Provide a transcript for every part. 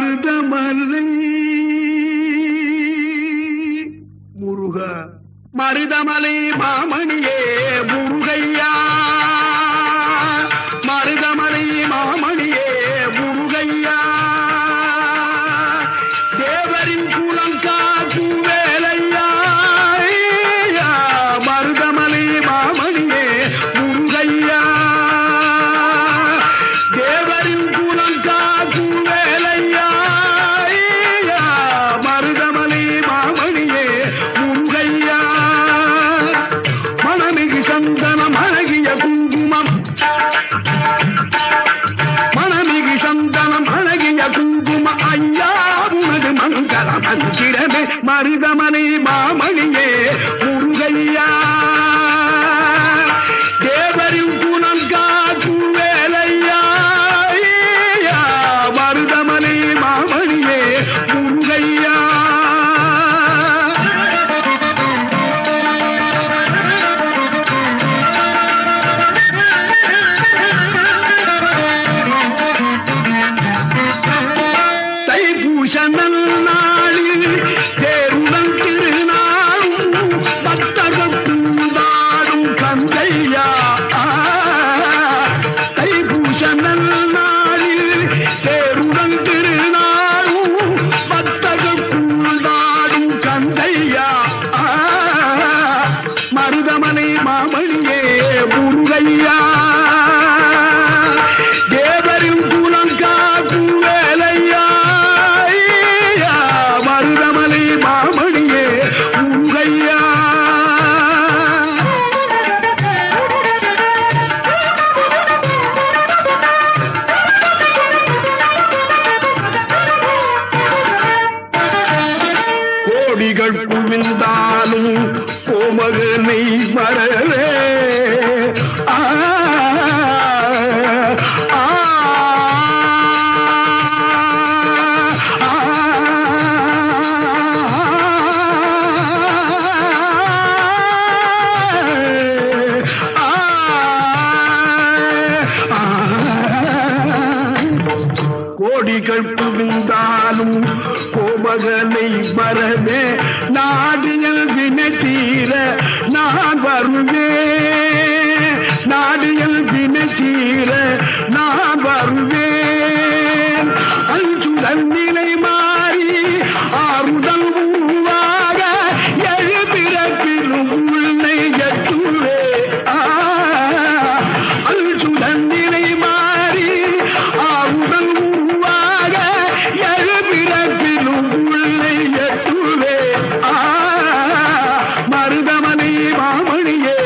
மருதமலை முருகா மருதமலை மாமணியே முருகையா மருதமலை மாமணியே முருகையா தேவரின் குலம் காக்கும் வேலையா மருதமலை மாமணியே முருகையா தேவரின் குலம் காக்கும் வேலையா மருதமலை மாமணியே முருகையா மனமிகு சந்தனம் அழகிய குங்குமம் மனமிகு சந்தனம் அழகிய குங்கும ஐயா உனது மங்கள மந்திரமே மருதமலை மாமணியே முருகையா தேவரின் குலம் காக்கும் வேலையா மருதமலை மாமணியே முருகையா தைப்பூசனல் நாளில் தேருடன் திருநாளும் பக்தகத்துண்டாடும் கந்தையா தைப்பூசனல் நாளில் தேருடன் திருநாளும் பக்தகத்துண்டாடும் கந்தையா மருதமலை மாமணியே முருகையா தேவரின் குலம் காக்கும் வேலையா மருதமலை மாமணியே முருகையா கோடிகள் குவிந்தாலும் கோமகனை மறவே கோடிகள் குவிந்தாலும் கோமகனை மறவே நாடியல் வினத்தீர நான் வருவேன் நாடியல் வினத்தீர நான் வருவேன் அஞ்சுதல் நிலை மாறி ஆறுதல் உருவாக எழுபிறப்பிலும் உள்ளே எட்டுவே அஞ்சுதல் நிலை மாறி ஆறுதல் உருவாக எழுபிறப்பிலும் உள்ளே எட்டுவே மருதமலை மாமணியே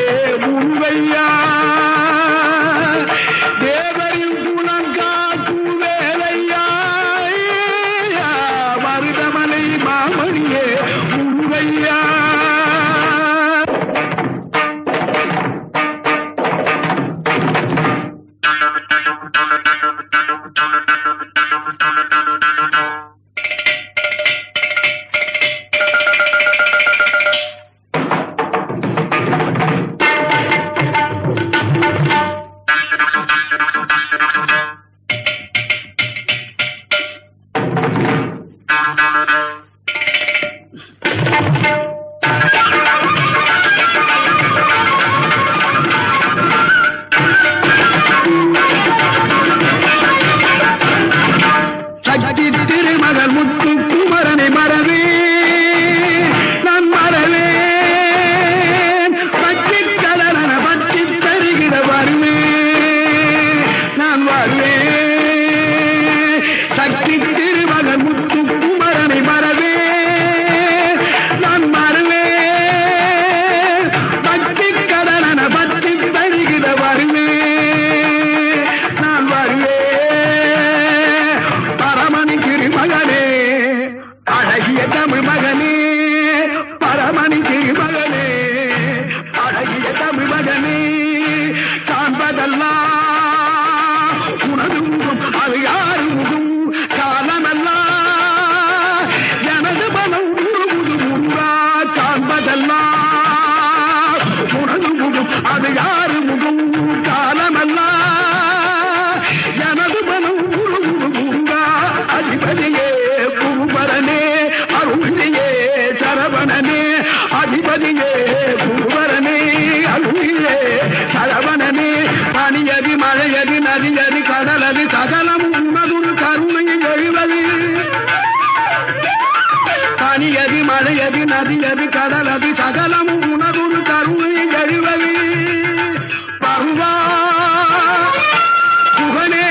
முருகையா தேவரின் குலம் காக்கும் வேலையா மருதமலை மாமணியே முருகையா சக்தி திருமகள் முத்து குமரனை மறவே நான் மறவேன் பச்சை கலரன பற்றி தருகிற வருவேன் நான் வருவேன் சக்தி திருமகள் முத்து குமரனை மறவே நான் மறவேன் பச்சை கலரன பற்றி தருகிற வருவேன் நான் வருவேன் பரமணி திருமகனே அழகிய தமிழ் மகனே பரமணி திருமகனே அழகிய தமிழ் மகனே காண்பதெல்லாம் உனது முகம் அது யாரு முகம் காலமெல்லாம் எனது மனம் முழுமுது முன்றா காண்பதெல்லாம் உனது முகம் அது யாரு முகம் காலமெல்லாம் எனது மனம் முழுமுது முன்றா அதிபதியே அதிபதியே குருவரனே அருளிலே சரவணனே பனியதி மழையதி நதியதி கடலதி சகலம் உனதுரு கருணையை எழுவது பனியதி மழையதி நதியதி கடலதி சகலம் உனதுரு கருணையை எழுவது பருவா புகழே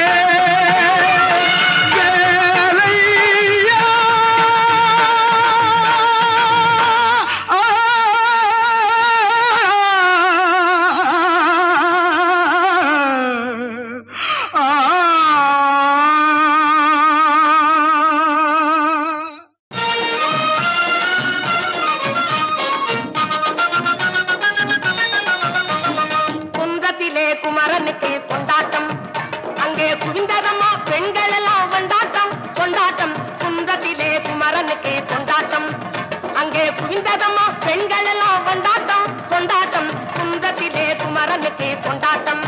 குமரனுக்கு கொண்டாட்டம் அங்கே குவிந்ததம்மா பெண்கள் எல்லாம் கொண்டாட்டம் கொண்டாட்டம் குந்தத்திலே குமரனுக்கு கொண்டாட்டம் அங்கே குவிந்ததம்மா பெண்கள் எல்லாம் கொண்டாட்டம் கொண்டாட்டம் குந்தத்திலே குமரனுக்கு கொண்டாட்டம்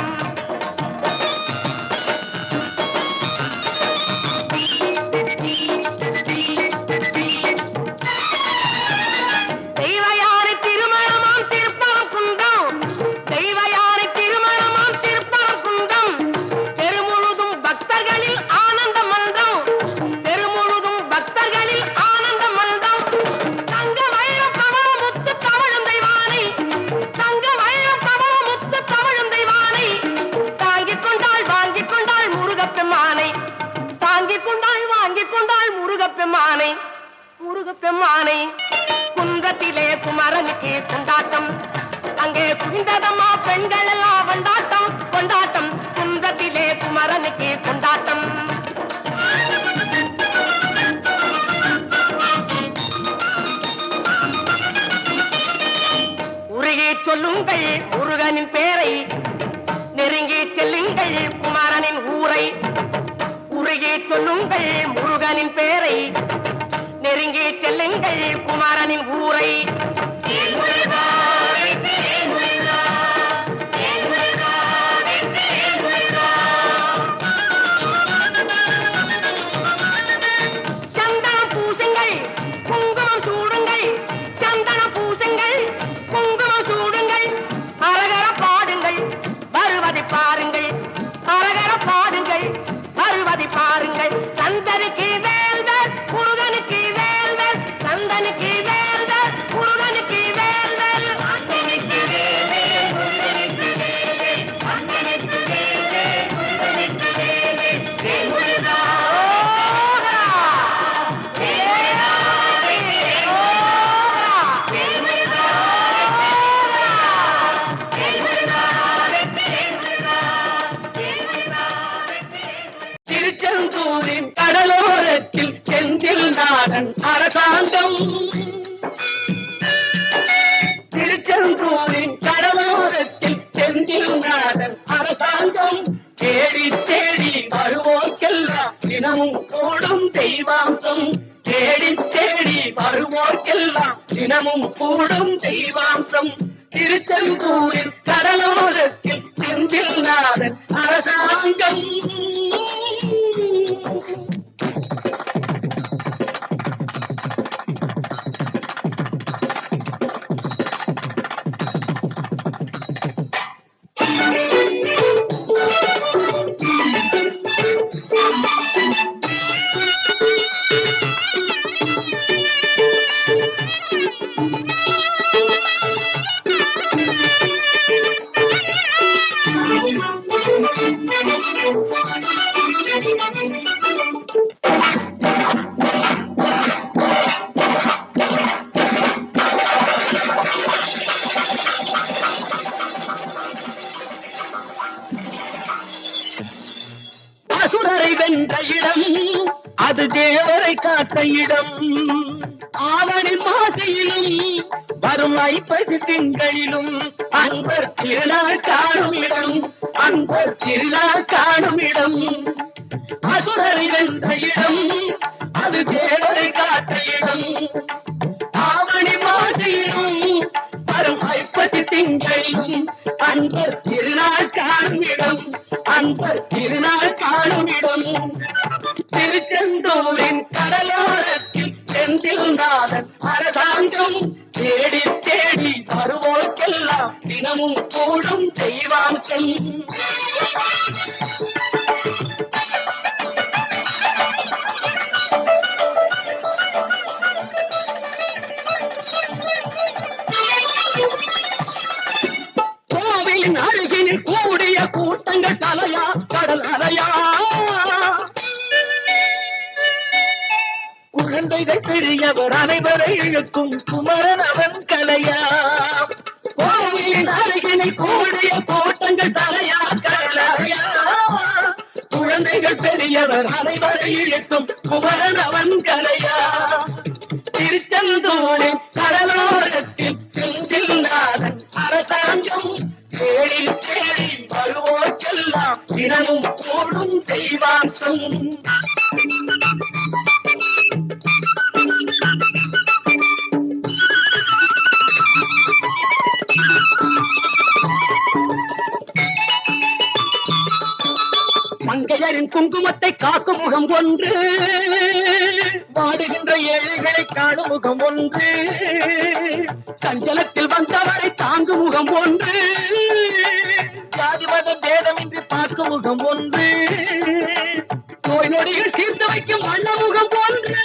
முருகப்பெம்மானை குந்தத்திலே குமரனுக்கு கொண்டாட்டம் அங்கே குவிந்ததம்மா பெண்கள் எல்லாம் கொண்டாட்டம் கொண்டாட்டம் குந்தத்திலே குமரனுக்கு கொண்டாட்டம் உருகி சொல்லுங்கள் முருகனின் பேரை நெருங்கி செல்லுங்கள் குமரனின் ஊரை உருகி சொல்லுங்கள் முருகனின் பேரை நெருங்கி செல்லுங்கள் குமாரனின் ஊரை சந்தனம் பூசுங்கள் குங்குமம் சூடுங்கள் சந்தனம் பூசுங்கள் குங்குமம் சூடுங்கள் அரகர பாடுங்கள் வருவதை பாருங்கள் அரகர பாடுங்கள் வருவதை பாருங்கள் சந்தனுக்கு வேல்வர் முருகனுக்கு வேல்வர் சந்தனுக்கு வேல்வர் முருகனுக்கு வேல்வர் சந்தனுக்கு வேல்வர் முருகனுக்கு வேல்வர் சந்தனுக்கு வேல்வர் முருகனுக்கு வேல்வர் வேல் முருகா திருச்செந்தூரின் கடலோரத்தில் செந்தில் நாடன் அரசாங்கம் திருச்செந்தூரின் கடலோரத்தில் செந்தில் நாடன் அரசாங்கம் தேடி தேடி வருவோர்க்கெல்லாம் தினமும் கூடும் தெய்வாம்சம் தேடி தேடி வருவோர்க்கெல்லாம் தினமும் கூடும் தெய்வாம்சம் திருச்செந்தூரின் கடலோரத்தில் செந்தில் நாடன் அரசாங்கம் அசுரரை வென்ற இடம் அது தேவரை காத்த இடம் ஆவணி மாசையிலும் வரும் ஐப்பசி திங்களிலும் அன்பர் திருநாள் காணும் இடம் அன்பர் திருநாள் காணும் இடம் அசுரரை வென்ற இடம் அது தேவரை காத்த இடம் ஆவணி மாசையிலும் வரும் ஐப்பசி திங்களிலும் அன்பர் திருநாள் காணும் இடம் அன்பர் திருநாள் காணும் இடம் திருச்செந்தூரின் கடலோரத்தில் செந்தில் நாதன் அரசாங்கம் தேடி தேடி வருவோர்க்கெல்லாம் தினமும் கூடும் தெய்வாம்சம். கோவிலின் அருகினில் கூடிய கூட்டங்கள் தலையா கடல் அலையா, குழந்தைகள் பெரியவர் அனைவரை இழுக்கும் குமரன் அவன் கலையா. கோவிலின் அருகினில் கூடிய கூட்டங்கள் தலையா கடல் அலையா, குழந்தைகள் பெரியவர் அனைவரை இழுக்கும் குமரன் அவன் கலையா. திருச்செந்தூரின் கடலோரத்தில் செந்தில் நாதன் அரசாங்கம் தேடி தேடி வருவோர்க்கெல்லாம் தினமும் கூடும் தெய்வாம்சம். மங்கையரின் குங்குமத்தை காக்கும் முகம் ஒன்று, வாடுகின்ற ஏழைகளை காணும் முகம் ஒன்று, சஞ்சலத்தில் வந்தவரை தாங்கும் முகம் ஒன்று, ஜாதி மத பேதமின்றி பார்க்கும் முகம் ஒன்று, நோய் நொடிகள் தீர்த்து வைக்கும் வண்ண முகம் ஒன்று,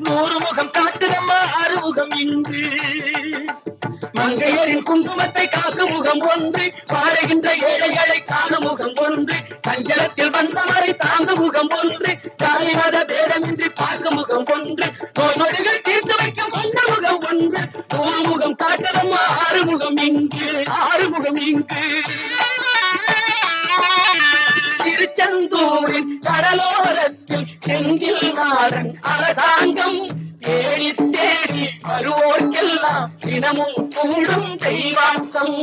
100 முகம் காட்டுதம்மா 6 முகம் இங்கு. மங்கையரின் குங்குமத்தை காக்கும் முகம் ஒன்று, பாடுகின்ற ஏழைகளை காணும் முகம் ஒன்று, சஞ்சலத்தில் வந்தவரை தாங்கும் முகம் ஒன்று, ஜாதி மத பேதமின்றி பார்க்கும் முகம் ஒன்று, நோய்கள் தீர்த்து வைக்கும் வண்ண முகம் ஒன்று, 100 முகம் காட்டுதம்மா 6 முகம் இங்கு, 6 முகம் இங்கு. திருச்செந்தூரின் கடலோரத்தில் செந்தில் நாதன் அரசாங்கம் தேடி தேடி வருவோர்க்கெல்லாம் தினமும் கூடும் தெய்வாம்சம்.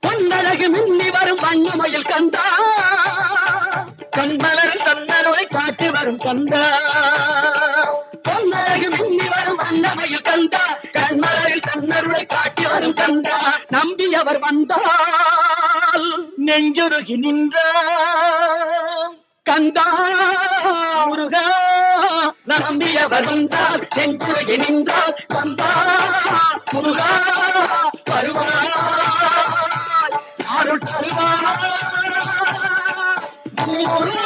பொன்னழகு மின்னி வரும் வண்ணமயில் கந்தா, கண்மலர் தன்னருளை காட்டி வரும் கந்தா. பொன்னழகு மின்னி வரும் வண்ணமயில் கந்தா, கண்மலரில் தன்னருளை காட்டி வரும் கந்தா. நம்பியவர் வந்தால் நெஞ்சுருகி நின்றார் கந்தா முருகா, நம்பியவர் வந்தால் நெஞ்சுருகி நின்றார் கந்தா முருகா, வருவாய் அருள் தருவாய் முருகா.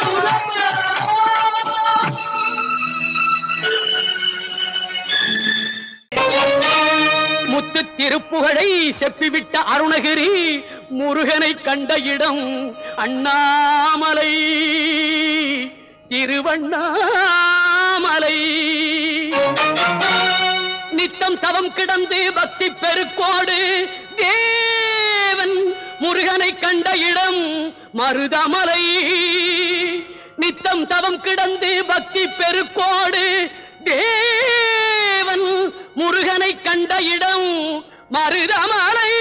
முத்து திருப்புகழை செப்பிவிட்ட அருணகிரி முருகனை கண்ட இடம் அண்ணாமலை, திருவண்ணாமலை. நித்தம் தவம் கிடந்து பக்தி பெருக்கோடு தேவன் முருகனை கண்ட இடம் மருதமலை. நித்தம் தவம் கிடந்து பக்தி பெருக்கோடு தேவன் முருகனை கண்ட இடம் மருதமலை.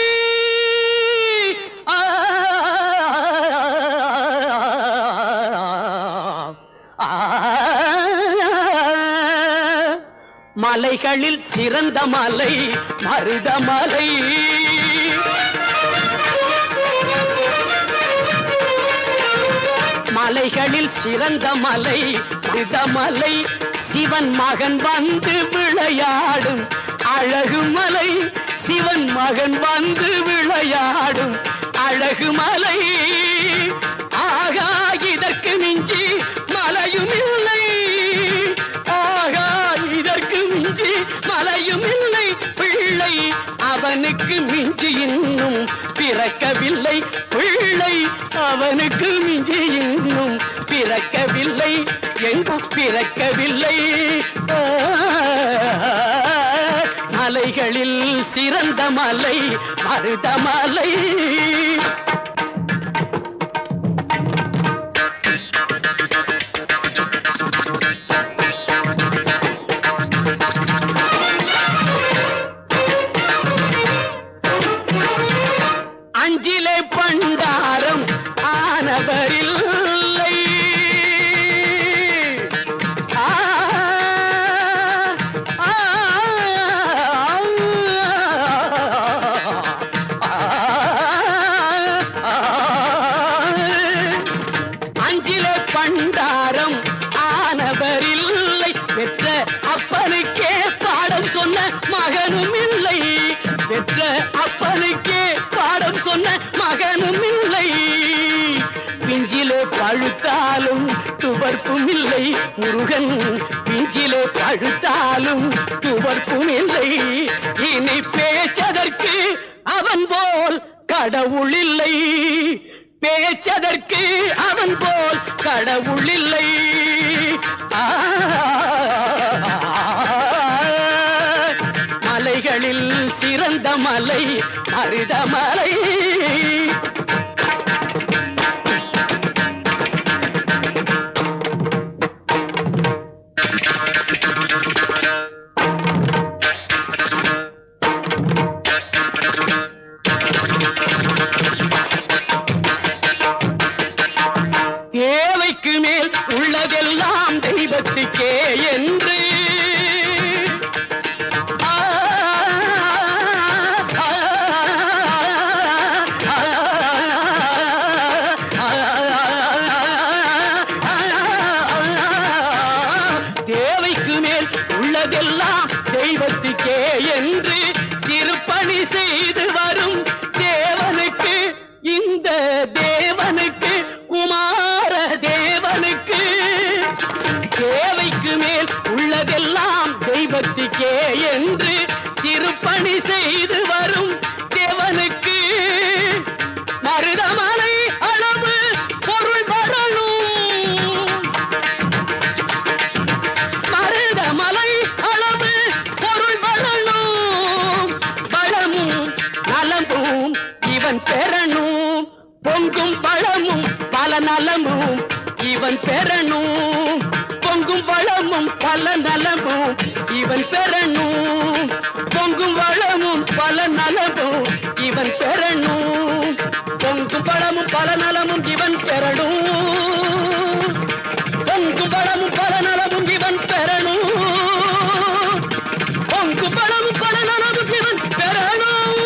மலைகளில் சிறந்த மலை மருதமலை. மலைகளில் சிறந்த மலை மருதமலை. சிவன் மகன் வந்து விளையாடும் அழகு மலை, சிவன் மகன் வந்து விளையாடும் அழகு மலை. ஆகா இதற்கு மிஞ்சி மலையும் இல்லை, ஆகா இதற்கு மிஞ்சி மலையும் இல்லை. பிள்ளை அவனுக்கு மிஞ்சி இன்னும் பிறக்கவில்லை, பிள்ளை அவனுக்கு மிஞ்சி இன்னும் பிறக்கவில்லை, எங்கும் பிறக்கவில்லை. மலைகளில் சிறந்த மலை மருதமலை. அஞ்சிலே பண்டாரம் ஆனவரில்லை, முருகன் பிஞ்சிலே பழுத்தாலும் துவர்ப்பும் இல்லை. இனி பேச்சதற்கு அவன் போல் கடவுள் இல்லை. பேச்சதற்கு அவன் போல் கடவுள் இல்லை. மலைகளில் சிறந்த மலை மருதமலை. தேவைக்கு மேல் உள்ளதெல்லாம் தெய்வத்துக்கே என்று தேவைக்கு மேல் உள்ளதெல்லாம் தெய்வத்துக்கே என்று திருப்பணி செய்து வரும் தேவனுக்கு, இந்த தேவனுக்கு, குமார தேவனுக்கு தேவைக்கு மேல் உள்ளதெல்லாம் தெய்வத்துக்கே என்று திருப்பணி செய்து வரும் தேவனுக்கு மருதமலை அளவு பொருள் வரணும். மருதமலை அளவு பொருள் வரணும். பழமும் நலமும் இவன் பெறணும். பொங்கும் பழமும் பல நலமும் இவன் பெறணும். பொங்கும் வளமும் பல நலமும் இவன் பெறணும். பொங்கும் வளமும் பல நலமும் இவன் பெறணும். பொங்கும் பழமும் பல நலமும் இவன் பெறணும். பொங்கும் பழமும் பல நலமும் இவன் பெறணும். பொங்கும் பழமும் பல நலமும் இவன் பெறணும்.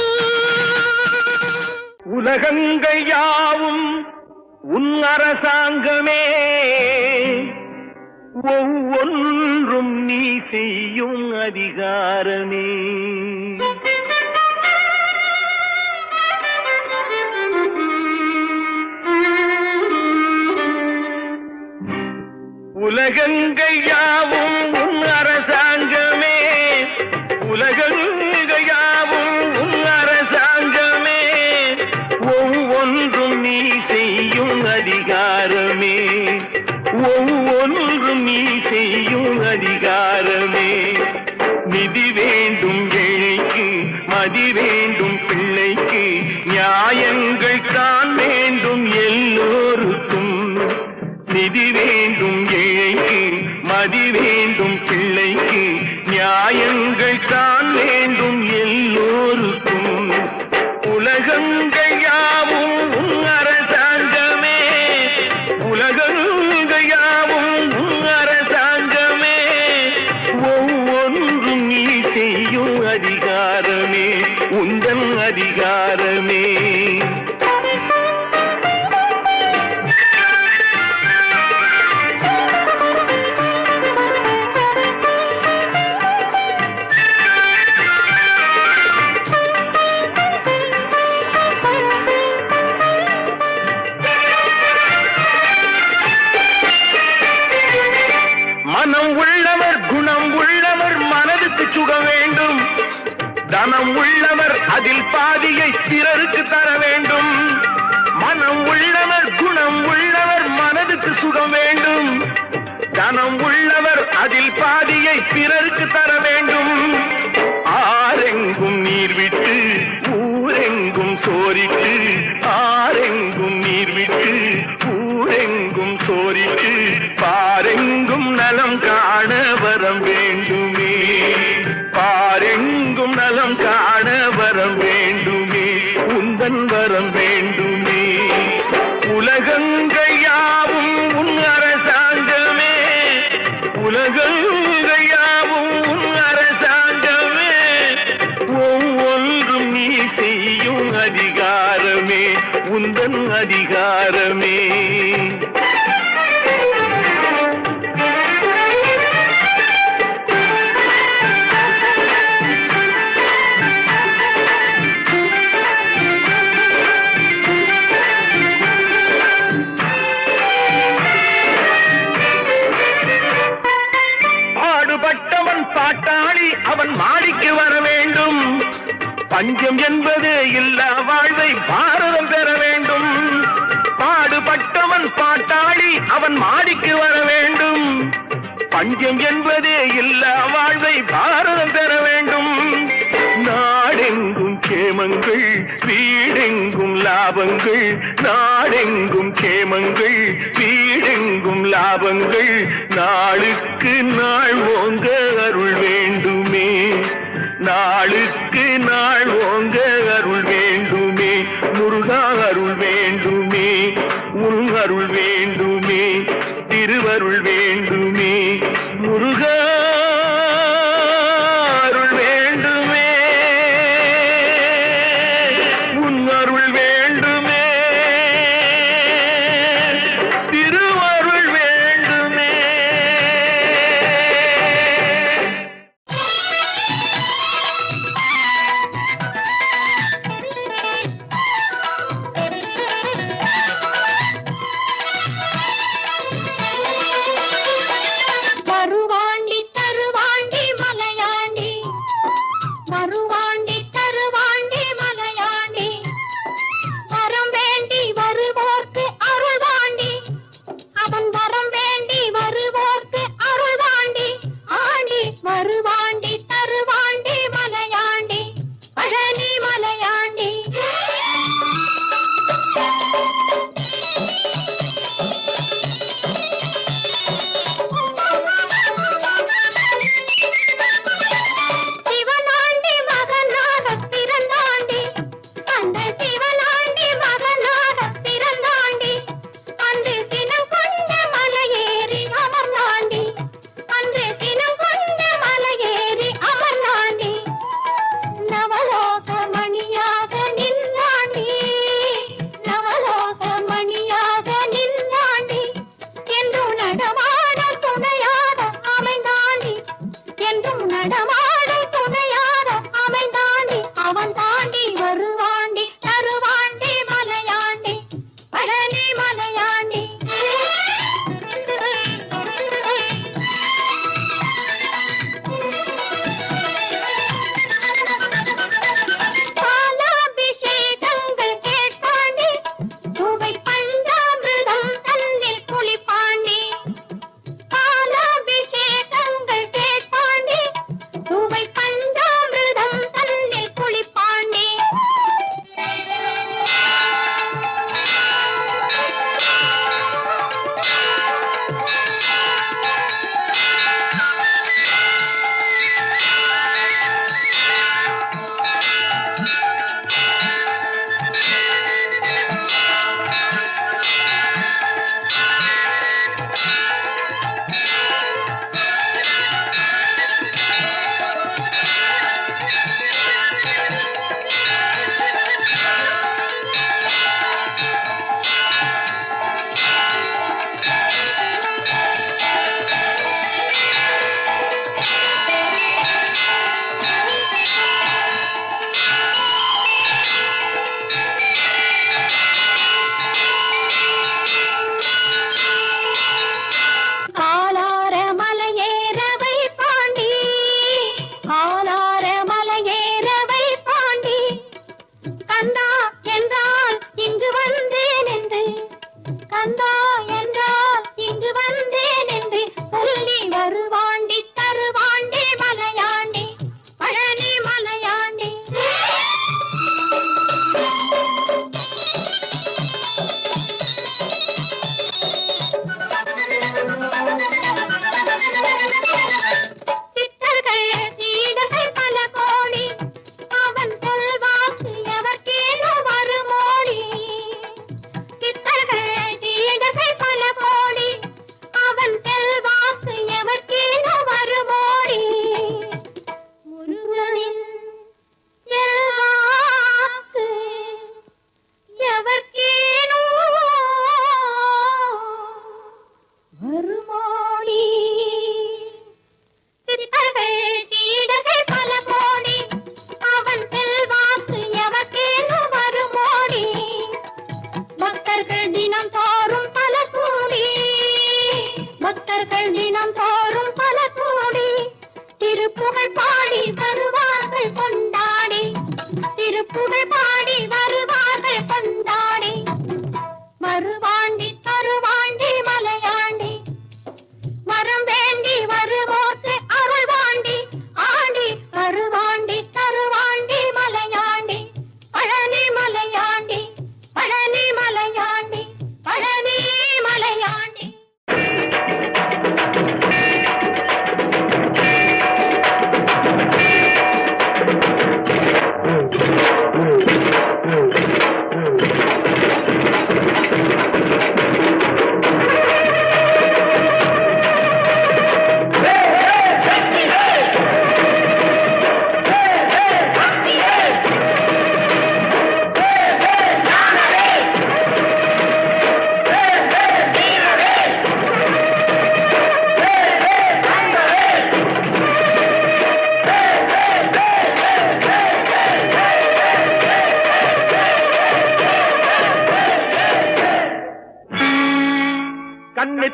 உலகங்கள் யாவும் உன் அரசாங்கமே, ஒவ்வொன்றும் நீ செய்யும் அதிகாரமே. உலகங்கள் யாவும் உன் அரசாங்கமே, உலகங்கள் யாவும் உன் அரசாங்கமே, ஒவ்வொன்றும் நீ செய்யும் அதிகாரமே. ஒவ்வொன்றும் நீ செய்யும் அதிகாரமே. நிதி வேண்டும் ஏழைக்கு, மதி வேண்டும் பிள்ளைக்கு, நியாயங்கள் தான் வேண்டும் எல்லோருக்கும். நிதி வேண்டும் ஏழைக்கு, மதி வேண்டும் பிள்ளைக்கு, நியாயங்கள் தான் வேண்டும் எல்லோருக்கும். உலகங்கள் யாவும் உன் அரசாங்கமே, உலகங்கள் யாவும் உன் அரசாங்கமே, ஒவ்வொன்றும் நீ செய்யும் அதிகாரமே, உந்தன் அதிகாரமே. மனம் உள்ளவர் குணம் உள்ளவர் மனதுக்கு சுக வேண்டும். தனம் உள்ளவர் அதில் பாதியை பிறருக்கு தர வேண்டும். மனம் உள்ளவர் குணம் உள்ளவர் மனதுக்கு சுகம் வேண்டும். தனம் உள்ளவர் அதில் பாதியை பிறருக்கு தர வேண்டும். ஆரெங்கும் நீர் விட்டு ஊரெங்கும் சோரிட்டு, ஆரெங்கும் நீர் விட்டு ஊரெங்கும் சோரிட்டு, பாரெங்கும் நலம் காண வரம் வேண்டுமே. பாரெங்கும் நலம் காண வரம் வேண்டுமே, உந்தன் வரம் வேண்டுமே. உலகங்கள் யாவும் உன் அரசாங்கமே, உலகங்கள் யாவும் உன் அரசாங்கமே, ஒவ்வொன்றும் நீ செய்யும் அதிகாரமே, உந்தன் அதிகாரமே. பஞ்சம் என்பதே இல்லா வாழ்வை பாரதம் பெற வேண்டும். பாடுபட்டவன் பாட்டாளி அவன் மாடிக்கு வர வேண்டும். பஞ்சம் என்பதே இல்லா வாழ்வை பாரதம் பெற வேண்டும். நாடெங்கும் கேமங்கள் வீடெங்கும் லாபங்கள். நாடெங்கும் கேமங்கள் வீடெங்கும் லாபங்கள். நாளுக்கு நாள் ஓங்க அருள் வேண்டுமே. நாளுக்கு நாள் ஓங்க அருள் வேண்டுமே. முருகா அருள் வேண்டுமே. உன் அருள் வேண்டுமே. திருவருள் வேண்டுமே. முருகா அருள் வேண்டுமே. உன் அருள் வேண்டுமே. திருவருள் வேண்டுமே.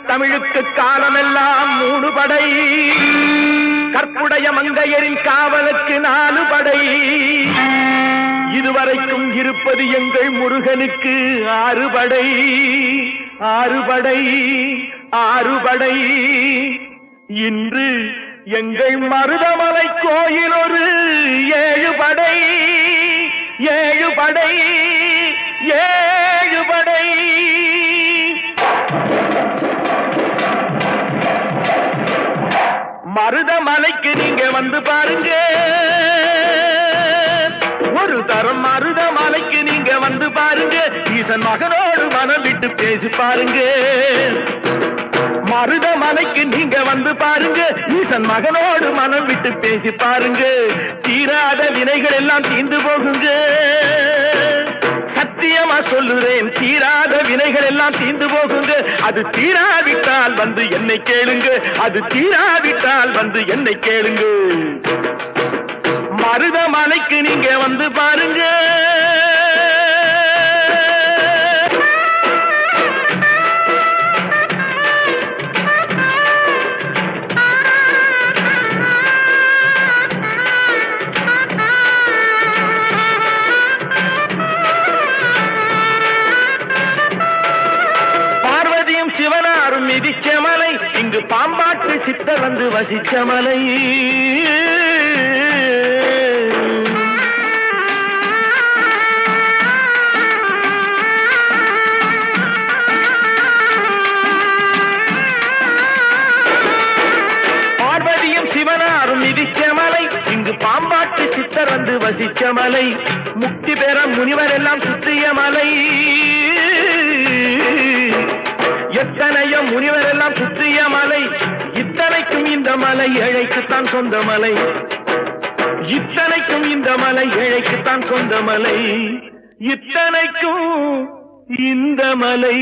தமிழுக்கு காலமெல்லாம் 3 படை, கற்புடைய மங்கையரின் காவலுக்கு 4 படை, இதுவரைக்கும் இருப்பது எங்கள் முருகனுக்கு 6 படை, 6 படை, 6 படை. இன்று எங்கள் மருதமலை கோயில் ஒரு 7 படை, 7 படை, 7 படை. மருதமலைக்கு நீங்க வந்து பாருங்க, ஒரு தரம் மருதமலைக்கு நீங்க வந்து பாருங்க, ஈசன் மகனோடு மனம் விட்டு பேசி பாருங்க. மருதமலைக்கு நீங்க வந்து பாருங்க, ஈசன் மகனோடு மனம் விட்டு பேசி பாருங்க, தீராத வினைகள் எல்லாம் தீர்ந்து போகுங்க. சத்தியமா சொல்லுறேன், தீராத வினைகள் எல்லாம் தீர்ந்து போகுங்க. அது தீராவிட்டால் வந்து என்னை கேளுங்க, அது தீராவிட்டால் வந்து என்னை கேளுங்க. மருதமலைக்கு நீங்க வந்து பாருங்க. சிவனாரும் மிதிச்ச மலை, இங்கு பாம்பாட்டு சித்தர் வந்து வசிச்ச மலை. பார்வதியும் சிவனாரும் மிதிச்ச மலை, இங்கு பாம்பாட்டு சித்தர் வந்து வசிச்ச மலை. முக்தி பெற முனிவர் எல்லாம் சுற்றிய மலை. எத்தனையோ முனிவர் எல்லாம் சுற்றிய மலை, இத்தனைக்கும் இந்த மலை ஏழைக்குத்தான் சொந்த மலை, இத்தனைக்கும் இந்த மலை ஏழைக்குத்தான் சொந்த மலை, இத்தனைக்கும் இந்த மலை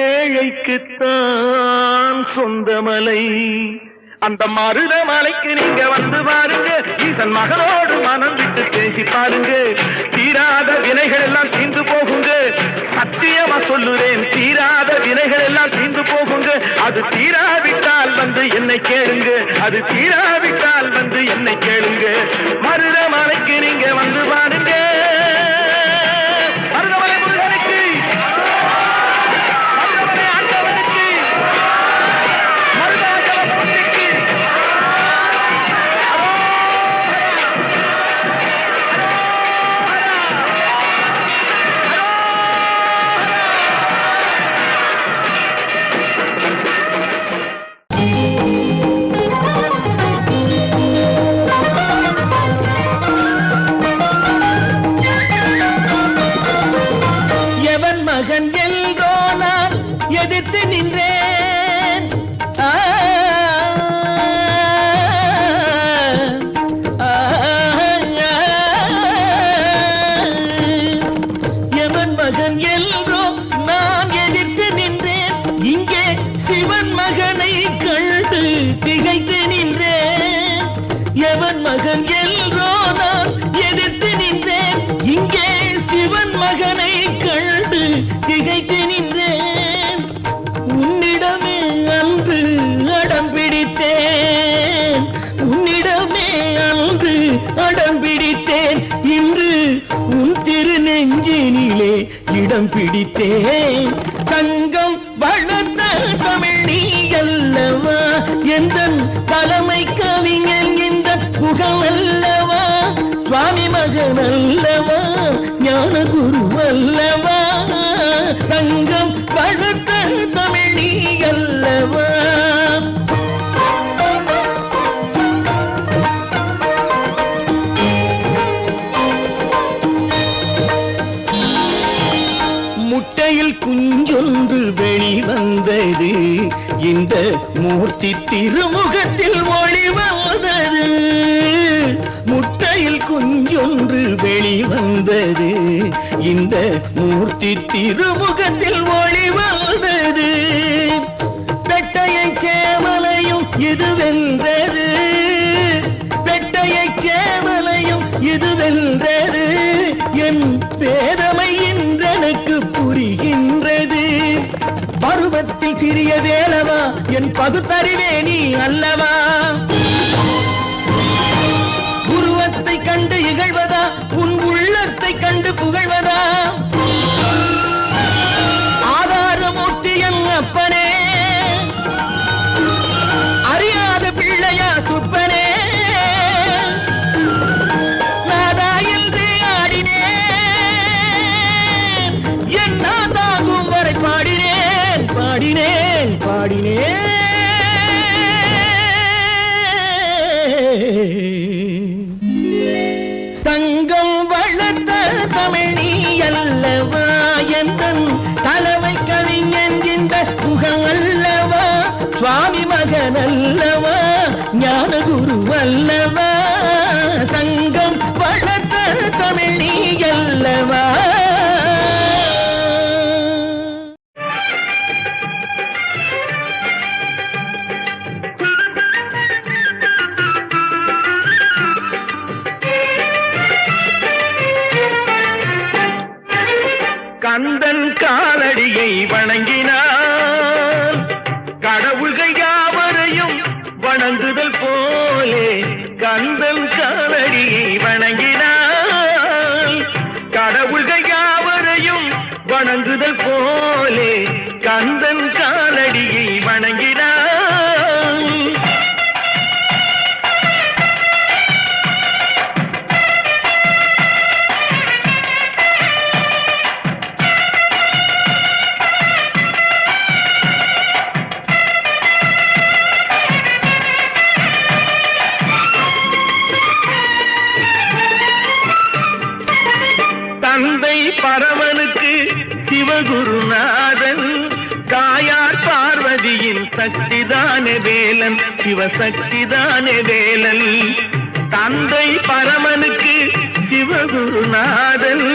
ஏழைக்குத்தான் சொந்த மலை. அந்த மருதமலைக்கு நீங்க வந்து பாருங்க, ஈசன் மகனோடு மனம் விட்டு பேசி பாருங்க, தீராத வினைகள் எல்லாம் தீர்ந்து போகுங்க. சத்தியமா சொல்லுறேன், தீராத வினைகள் எல்லாம் தீர்ந்து போகுங்க. அது தீராவிட்டால் வந்து என்னை கேளுங்க, அது தீராவிட்டால் வந்து என்னை கேளுங்க. மருதமலைக்கு நீங்க வந்து பாருங்க. மருதமலை முருகனுக்கு, மருதமலை ஆண்டவனுக்கு, மருதாச்சலப்பட்டிக்கு. மகன் எல்கோ நான் எதிர்த்து நின்றேன், எவன் மகன் எல்கோ நான் எதிர்த்து நின்றேன், இங்கே சிவன் மகனை கண்டு திகைத்து நின்றேன். எவன் மகன் எல்கோ நான் எதிர்த்து நின்றேன், இங்கே சிவன் மகனை கண்டு திகைத்து நின்றேன். உன்னிடமே அன்று அடம் பிடித்தேன், உன்னிடமே அன்று அடம் பிடித்தேன், இன்று உன் திரு நெஞ்சினிலே இடம் பிடித்தேன். சங்கம் வளர்த்த தமிழ் நீ அல்லவா, எந்த தலைமை கவிஞன் இந்த புகழ் அல்லவா, சுவாமி மகன் அல்லவா, ஞான குரு அல்லவா, சங்கம் வளர்த்த தமிழ் நீ அல்லவா. குஞ்சொன்று வெளிவந்தது, இந்த மூர்த்தி திருமுகத்தில் ஒளி வந்தது. முட்டையில் குஞ்சொன்று வெளிவந்தது, இந்த மூர்த்தி திருமுகத்தில் ஒளி வந்தது. பெட்டையை சேவலையும் இது வென்றது, பெட்டையை சேவலையும் இது வென்றது. என் பேதமை இன்றெனக்கு புரிகின்றது. பருவத்தில் சிறிய வேலவா, என் பகுத்தறிவே நீ அல்லவா? உருவத்தை கண்டு இகழ்வதா, உன் உள்ளத்தை கண்டு புகழ்வதா? ஆதாரமூர்த்தி என் அப்பனே, அறியாத பிள்ளையா சுப்பனே. நாதா என்று ஆடினேன், என் நாதாகும் வரை பாடினேன் பாடினேன் பாடினேன். சங்கம் வளர்த்த தமிழ் நீ அல்லவா, எந்தன் தலைமை கவிஞன் இந்த புகழ் அல்லவா? சுவாமி மகன் அல்லவா, ஞான குரு அல்லவா? சங்கம் வளர்த்த தமிழ் நீ அல்லவா? கந்தன் காலடியை வணங்கினான், கடவுள்கள் யாவரையும் வணங்குதல் போலே. கந்தன் காலடியை வணங்கினான், கடவுள்கள் யாவரையும் வணங்குதல் போலே. கந்தன் காலடியை வணங்கினான். தந்தை பரமனுக்கு சிவகுருநாதன், தாயார் பார்வதியின் சக்திதானே வேலன், சிவசக்திதானே வேலன். தந்தை பரமனுக்கு சிவகுருநாதன்,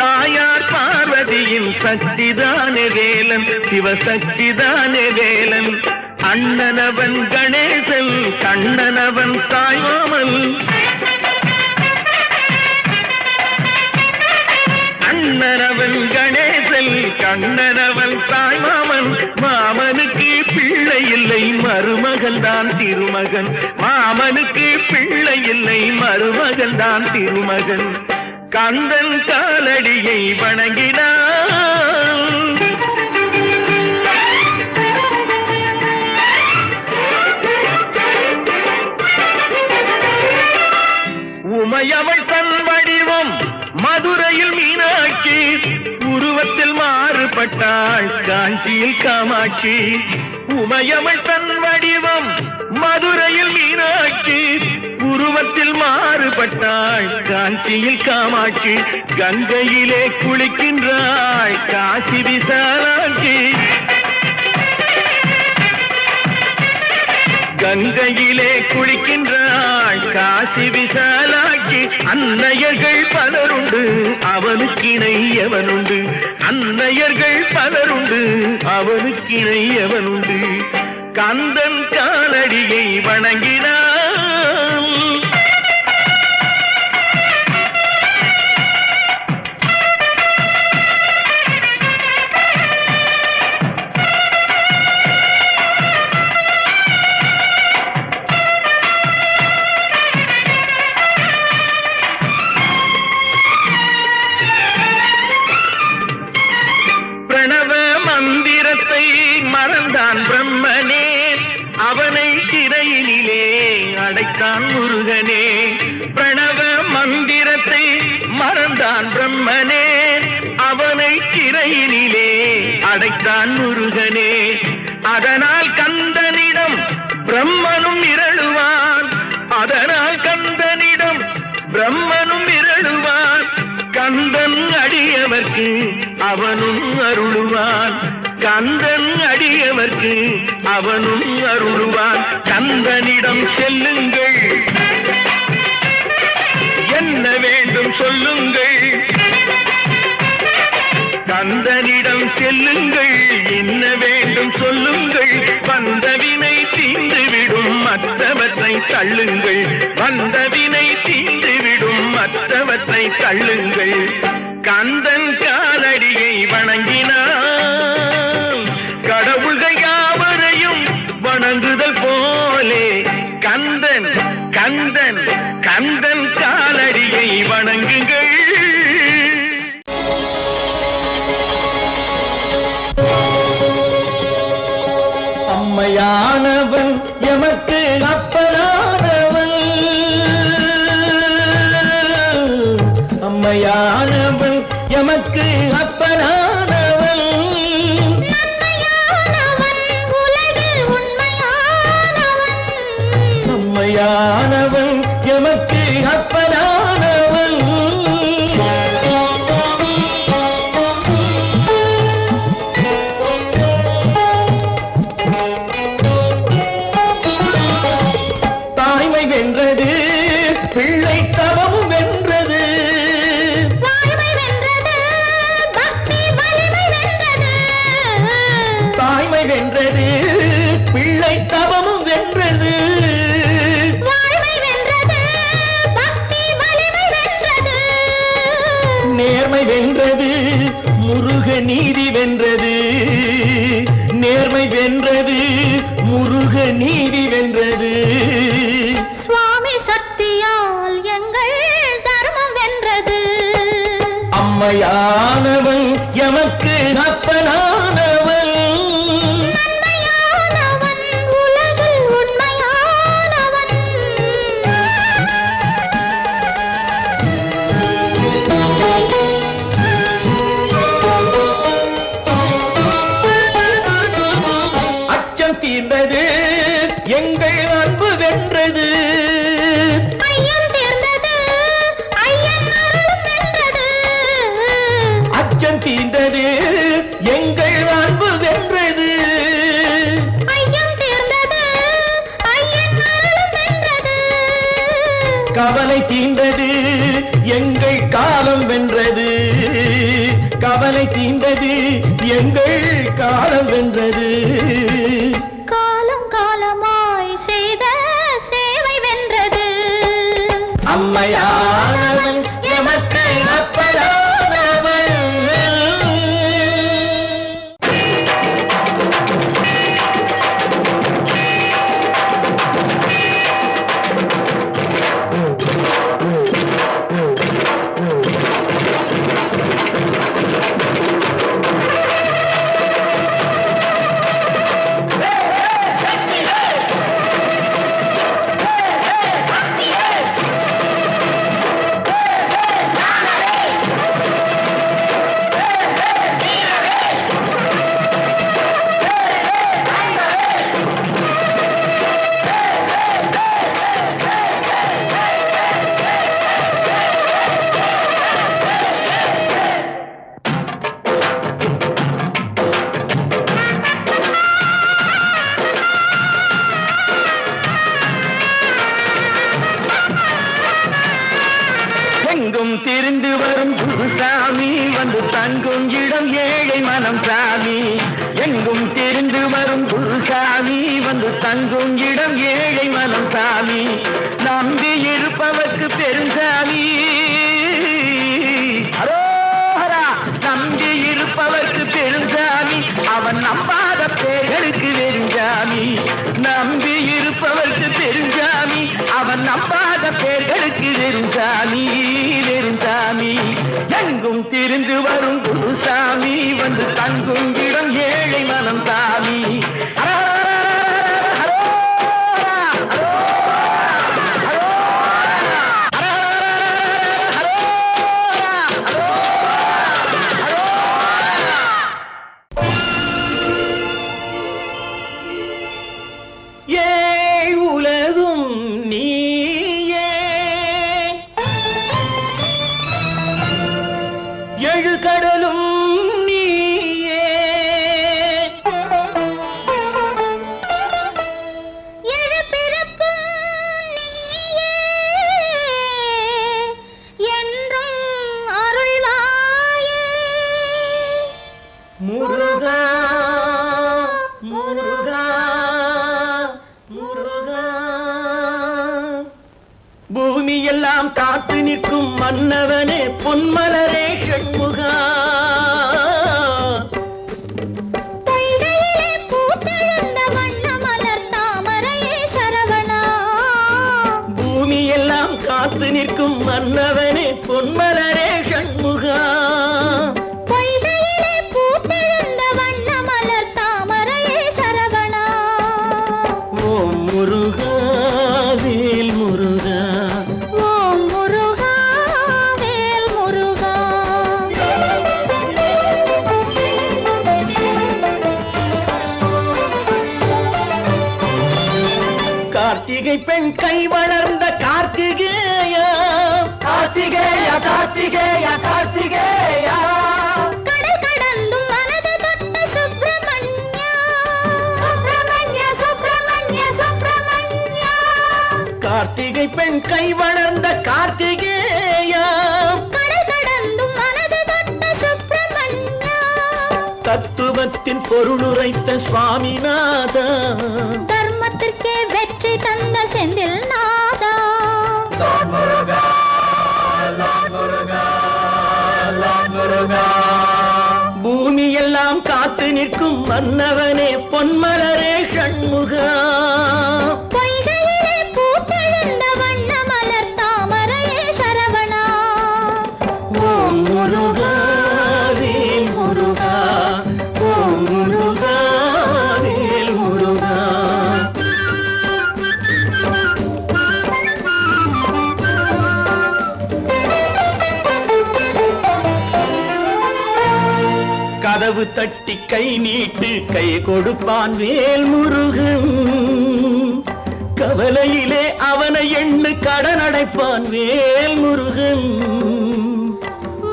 தாயார் பார்வதியின் சக்திதானே வேலன், சிவசக்திதானே வேலன். அண்ணனவன் கணேசன், கண்ணனவன் தாய்மாமன். அண்ணனவன் கணேசன், கண்ணனவன் தாய்மாமன். மாமனுக்கு பிள்ளை இல்லை, மருமகன் தான் திருமகன். மாமனுக்கு பிள்ளை இல்லை, மருமகன் தான் திருமகன். கந்தன் காலடியை வணங்கினான். உமையவள் தன் வடிவம் மதுரையில் மீனாட்சி, உருவத்தில் மாறுபட்டாள் காஞ்சியில் காமாட்சி. உமையவள் தன் வடிவம் மதுரையில் மீனாட்சி, உருவத்தில் மாறுபட்டாள் காஞ்சியில் காமாட்சி. கங்கையிலே குளிக்கின்றாள் காசி விசாலாட்சி. கங்கையிலே குளிக்கின்றாள் காசி விசாலாட்சி. அன்னையர்கள் பலருண்டு, அவனுக்கிணை எவனுண்டு? அன்னையர்கள் பலருண்டு, அவனுக்கிணை எவனுண்டு? கந்தன் காலடியை வணங்கினான். பிரணவ மந்திரத்தை மறந்தான் பிரம்மனே, அவனை சிறையினிலே அடைத்தான் முருகனே. பிரணவ மந்திரத்தை மறந்தான் பிரம்மனே, அவனை சிறையினிலே அடைத்தான் முருகனே. அதனால் கந்தனிடம் பிரம்மனும் மிரளுவான், அதனால் கந்தனிடம் பிரம்மனும் மிரளுவான். கந்தன் அடியவர்க்கு அவனும் அருளுவான். கந்தன் அடியவர்க்கு அவனும் அருளுவான். கந்தனிடம் செல்லுங்கள், என்ன வேண்டும் சொல்லுங்கள். கந்தனிடம் செல்லுங்கள், என்ன வேண்டும் சொல்லுங்கள். வந்தவினை தீந்துவிடும் மற்றவற்றை தள்ளுங்கள். வந்தவினை தீந்துவிடும் மற்றவற்றை தள்ளுங்கள். கந்தன் காலடியை வணங்கினான் கடவுள்கள் யாவரையும் வணங்குதல் போலே. கந்தன் கந்தன் கந்தன் காலடியை வணங்குங்கள். அம்மையானவன் எமக்கு அப்பனானவன், அம்மையானவன் எமக்கு அப்பனானவன். அம்மையானவன் எமக்கு அப்பனானவன். தாய்மை வென்றது, பிள்ளை தவமும் வென்றது. தாய்மை வென்றது, பிள்ளை தவமும் வென்றது. நேர்மை வென்றது, முருக நீதி வென்றது. நேர்மை வென்றது, முருக நீதி வென்றது. சுவாமி சக்தியால் எங்கள் தர்மம் வென்றது. அம்மையானவன் எமக்கு அப்பனானவன். நன்மையானவன், உலகில் உண்மையானவன். அச்சம் தீர்ந்தது, எங்கள் அன்பு வென்றது. ஐயம் தீர்ந்தது, ஐயன் அருள் வென்றது. அச்சம் தீர்ந்தது, எங்கள் அன்பு வென்றது. ஐயம் தீர்ந்தது, ஐயன் அருள் வென்றது. கவலை தீர்ந்தது, எங்கள் காலம் வென்றது. கவலை தீர்ந்தது, எங்கள் காலம் வென்றது. காலம் காலமாய் செய்த சேவை வென்றது. அம்மையானவன் எமக்கு அப்பனானவன். எங்கும் திரிந்து வரும் குருசாமி, வந்து தங்கும் இடம் ஏழை மனம் சாமி. எங்கும் திரிந்து வரும் குருசாமி, வந்து தங்கும் இடம் ஏழை மனம் சாமி. நம்பி இருப்பவர்க்கு பெருசாமி. அரோஹரா. நம்பி இருப்பவர்க்கு பெருசாமி, அவன் நம்பாத பேர்களுக்கு வெறுஞ்சாமி. நம்பி இருப்பவர்க்கு பெருஞ்சாமி, அவன் நம்பாத பேர்களுக்கு வெறுஞ்சாமி. வெறுஞ்சாமி. எங்கும் திரிந்து வரும் குருசாமி, வந்து தங்கும் இடம் ஏழை மனம் சாமி. ஏழ் உலகும் நீயே, எழு கடலும் எல்லாம் காத்து நிற்கும் மன்னவனே பொன்மலரே ஷண்முகா. பொய்கையிலே பூத்தெழுந்த வண்ண மலர் தாமரையே சரவணா. பூமி எல்லாம் காத்து நிற்கும் மன்னவனே பொன்மலரே ஷண்முகா. பொய்கையிலே பூத்தெழுந்த வண்ண மலர் தாமரையே சரவணா. ஓம் முருகா வேல் முருகா. ஓம் முருகா வேல் முருகா. கார்த்திகை பெண் கை வளர்ந்த கார்த்திகேயா. கார்த்திகேயா கார்த்திகேயா கார்த்திகேயா. கடல் கடந்தும் மனது தொட்ட சுப்பிரமணியா. சுப்பிரமணிய சுப்பிரமணிய சுப்பிரமணியா. கார்த்திகை பெண் கை வளர்ந்த கார்த்திகேயா. கடல் கடந்தும் மனது தொட்ட சுப்பிரமணியா. தத்துவத்தின் பொருளுரைத்த சுவாமிநாதா. தர்மத்திற்கே வெற்றி தந்த செந்தில் நாதா. பூமி எல்லாம் காத்து நிற்கும் மன்னவனே பொன்மலரே ஷண்முகா. பொய்கையிலே பூத்தெழுந்த வண்ண மலர் தாமரையே சரவணா. ஓம் முருகா வேல் முருகா. ஓம் முருகா வேல் முருகா. கதவு தட்டி கை நீட்டு கை கொடுப்பான் வேல் முருகன். கவலையிலே அவனை எண்ணு கடனடைப்பான் வேல் முருகன்.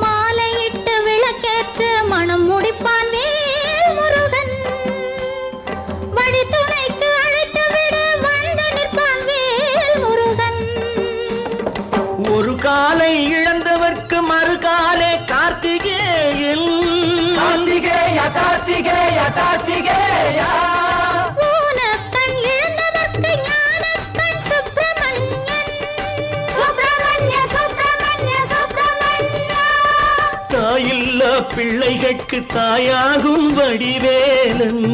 மாலையிட்டு விளக்கேற்று மனம் முடிப்பான் வேல் முருகன். வழித்துணைக்கு அழைத்து விடு வந்து நிற்பான் வேல் முருகன். ஒரு காலை இழந்தவர்க்கு மறுகாலே கார்த்திகேயன். கார்த்திகேயா கார்த்திகேயா கார்த்திகேயா. ஊனக்கண் இழந்தவர்க்கு ஞானக்கண் சுப்பிரமணியன். சுப்பிரமணிய சுப்பிரமணிய சுப்பிரமணியா. தாயில்லா பிள்ளைகட்கு தாயாகும் வடிவேலன்.